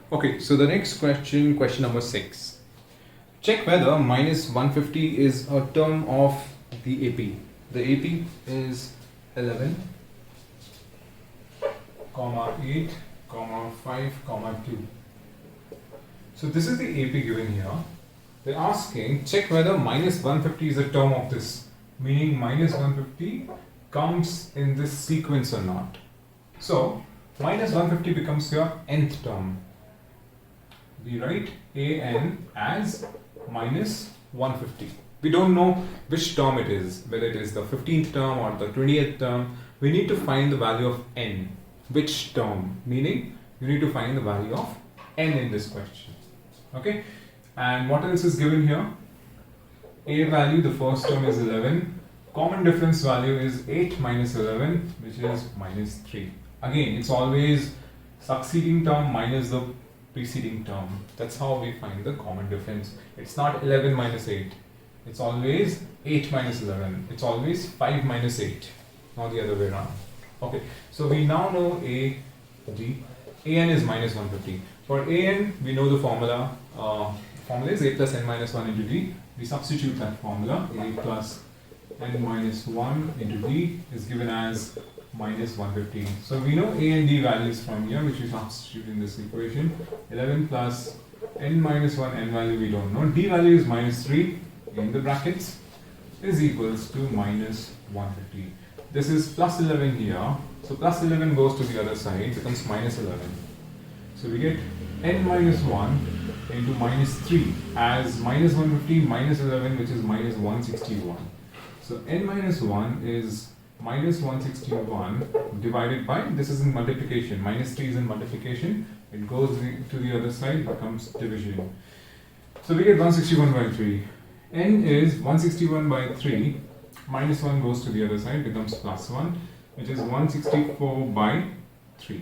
Okay, so the next question, question number 6. Check whether minus 150 is a term of the AP. The AP is 11, comma 8, comma 5, comma 2. So this is the AP given here. They're asking, check whether minus 150 is a term of this, meaning minus 150 comes in this sequence or not. So minus 150 becomes your nth term. We write an as minus 150. We don't know which term it is, whether it is the 15th term or the 20th term. We need to find the value of n. Which term? Meaning you need to find the value of n in this question. Okay? And what else is given here? A value, the first term is 11. Common difference value is 8 minus 11, which is minus 3. Again, it's always succeeding term minus the preceding term. That's how we find the common difference. It's not 11 minus 8. It's always 8 minus 11. It's always 5 minus 8. Not the other way around. Okay, so we now know A, D. An is minus 150. For An, we know the formula. Formula is A plus n minus 1 into D. We substitute that formula. A plus n minus 1 into D is given as minus 150. So we know A and D values from here, which we substitute in this equation. 11 plus n minus 1, n value we don't know. D value is minus 3 in the brackets is equals to minus 150. This is plus 11 here. So plus 11 goes to the other side, becomes minus 11. So we get n minus 1 into minus 3 as minus 150 minus 11, which is minus 161. So n minus 1 is minus 161 divided by, this is in multiplication, minus 3 is in multiplication, it goes to the other side, becomes division. So we get 161 by 3. N is 161 by 3, minus 1 goes to the other side, becomes plus 1, which is 164 by 3.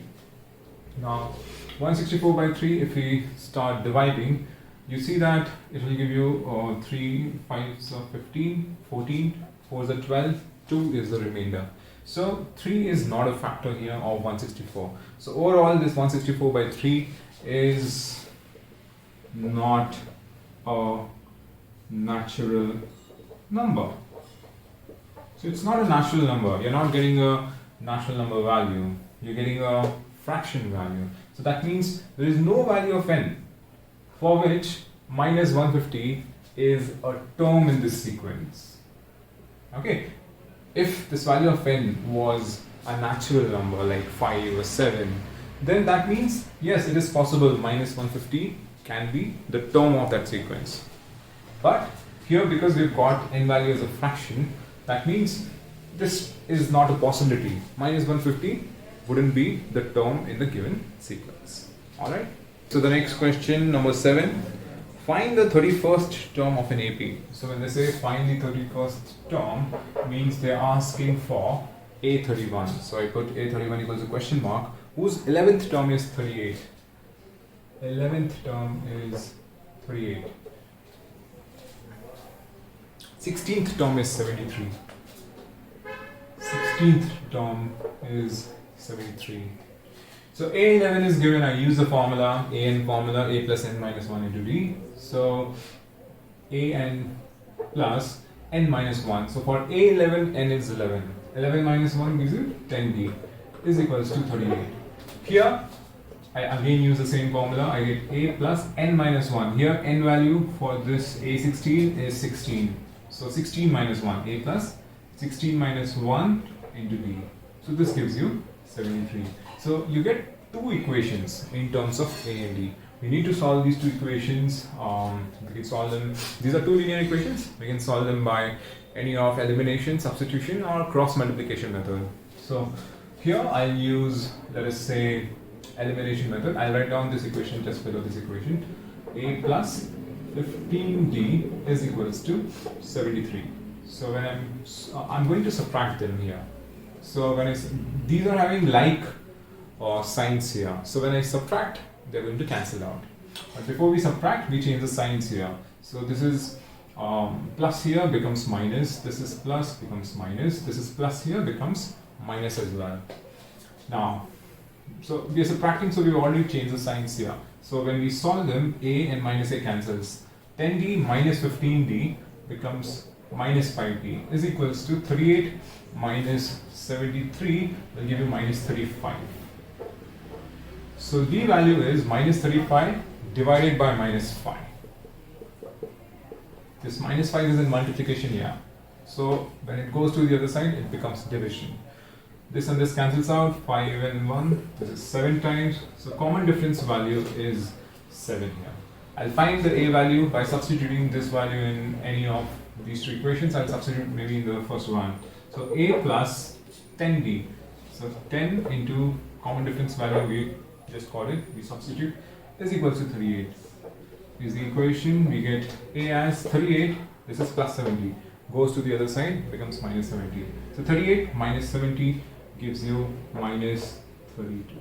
Now 164 by 3, if we start dividing, you see that it will give you 3 5s are 15, 14, 4s are 12, 2 is the remainder. So 3 is not a factor here of 164. So overall this 164 by 3 is not a natural number. So it's not a natural number. You're not getting a natural number value. You're getting a fraction value. So that means there is no value of n for which minus 150 is a term in this sequence. Okay. If this value of n was a natural number like 5 or 7, then that means yes, it is possible minus 150 can be the term of that sequence. But here, because we've got n value as a fraction, that means this is not a possibility. Minus 150 wouldn't be the term in the given sequence. Alright? So the next question, number 7. Find the 31st term of an AP. So when they say find the 31st term, means they're asking for A31. So I put A31 equals a question mark, whose 11th term is 38. 11th term is 38. 16th term is 73. 16th term is 73. So A11 is given, I use the formula, An formula, A plus n minus 1 into D. So An plus n minus 1. So for A11, n is 11. 11 minus 1 gives you 10D is equals to 38. Here, I again use the same formula, I get A plus n minus 1. Here, n value for this A16 is 16. So 16 minus 1, A plus 16 minus 1 into D. So this gives you 73. So you get two equations in terms of A and D. We need to solve these two equations. We can solve them. These are two linear equations. We can solve them by any of elimination, substitution, or cross multiplication method. So here I'll use, let us say, elimination method. I'll write down this equation just below this equation. A plus 15D is equals to 73. So when I'm going to subtract them here. So when these are having like signs here. So when I subtract, they're going to cancel out. But before we subtract, we change the signs here. So this is plus here becomes minus. This is plus becomes minus. This is plus here becomes minus as well. Now, so we are subtracting, so we've already changed the signs here. So when we solve them, a and minus a cancels. 10d minus 15d becomes minus 5d is equals to 38 minus 73 will give you minus 35. So d value is minus 35 divided by minus 5. This minus 5 is in multiplication here. So when it goes to the other side, it becomes division. This and this cancels out, 5 and 1, this is 7 times. So common difference value is 7 here. I'll find the a value by substituting this value in any of these two equations. I'll substitute maybe in the first one. So a plus 10d. So 10 into common difference value, we just call it, we substitute, is equals to 38. Is the equation, we get a as 38, this is plus 70. Goes to the other side, becomes minus 70. So 38 minus 70 gives you minus 32.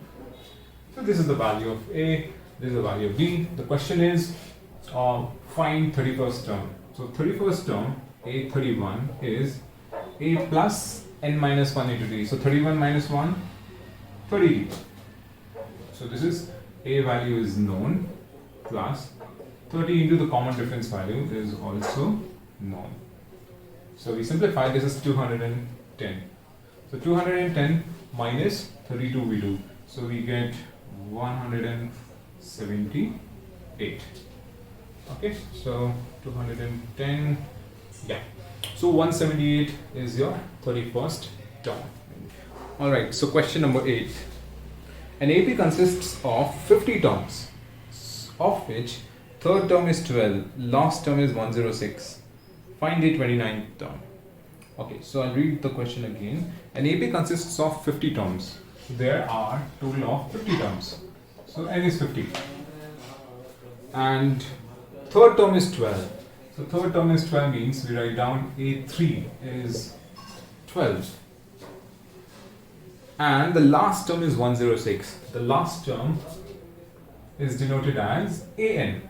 So this is the value of a, this is the value of b. The question is, find 31st term. So 31st term, a31 is a plus n minus 1 into d. So 31 minus 1, 30. So this is a value is known, plus 30 into the common difference value is also known. So we simplify, this is 210. So 210 minus 32 we do. So we get 178. Okay, so 210, yeah. So 178 is your 31st term. Alright, so question number 8. An AP consists of 50 terms, of which third term is 12, last term is 106. Find the 29th term. Okay, so I'll read the question again. An AP consists of 50 terms. There are total of 50 terms. So n is 50. And third term is 12. So third term is 12 means we write down A3 is 12. And the last term is 106. The last term is denoted as AN.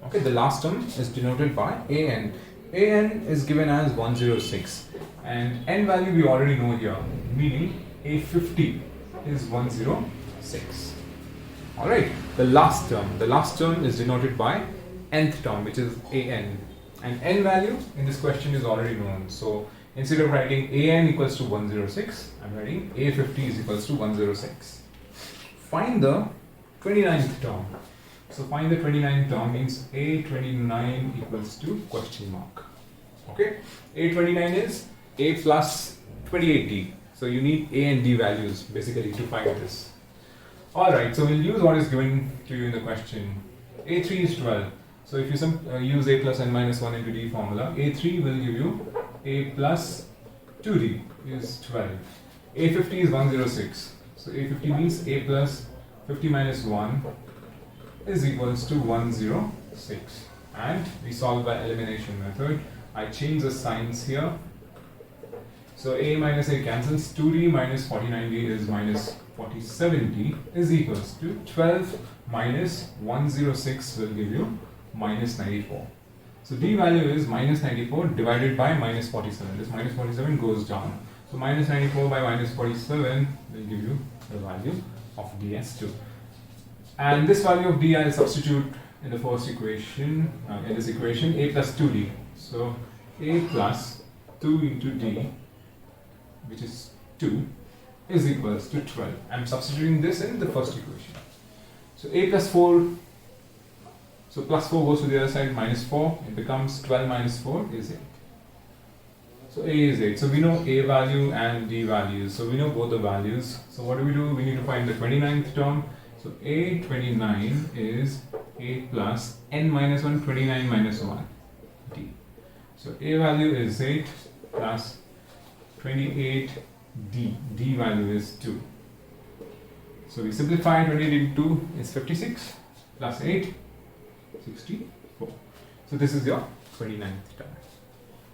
Okay, the last term is denoted by AN. AN is given as 106. And N value we already know here, meaning A50 is 106. Alright, the last term is denoted by nth term, which is AN. And N value in this question is already known. So instead of writing AN equals to 106, I'm writing A50 is equals to 106. Find the 29th term. So find the 29th term means A29 equals to question mark. Okay, A29 is A plus 28D. So you need A and D values basically to find this. Alright, so we'll use what is given to you in the question. A3 is 12. So if you use A plus n minus 1 into D formula, A3 will give you A plus 2D is 12. A50 is 106. So A50 means A plus 50 minus 1 is equals to 106. And we solve by elimination method. I change the signs here. So A minus A cancels. 2D minus 49D is minus 47D is equals to 12 minus 106 will give you minus 94. So D value is minus 94 divided by minus 47. This minus 47 goes down. So minus 94 by minus 47 will give you the value of D as 2. And this value of D I'll substitute in the first equation, in this equation, A plus 2D. So A plus 2 into D, which is 2, is equals to 12. I'm substituting this in the first equation. So A plus 4, so plus 4 goes to the other side, minus 4, it becomes 12 minus 4 is 8. So A is 8. So we know A value and D values. So we know both the values. So what do? We need to find the 29th term. So A29 is A plus n minus 1, 29 minus 1, D. So A value is 8 plus 28D. D value is 2. So we simplify 28 into 2 is 56 plus 8, 64. So this is your 29th term.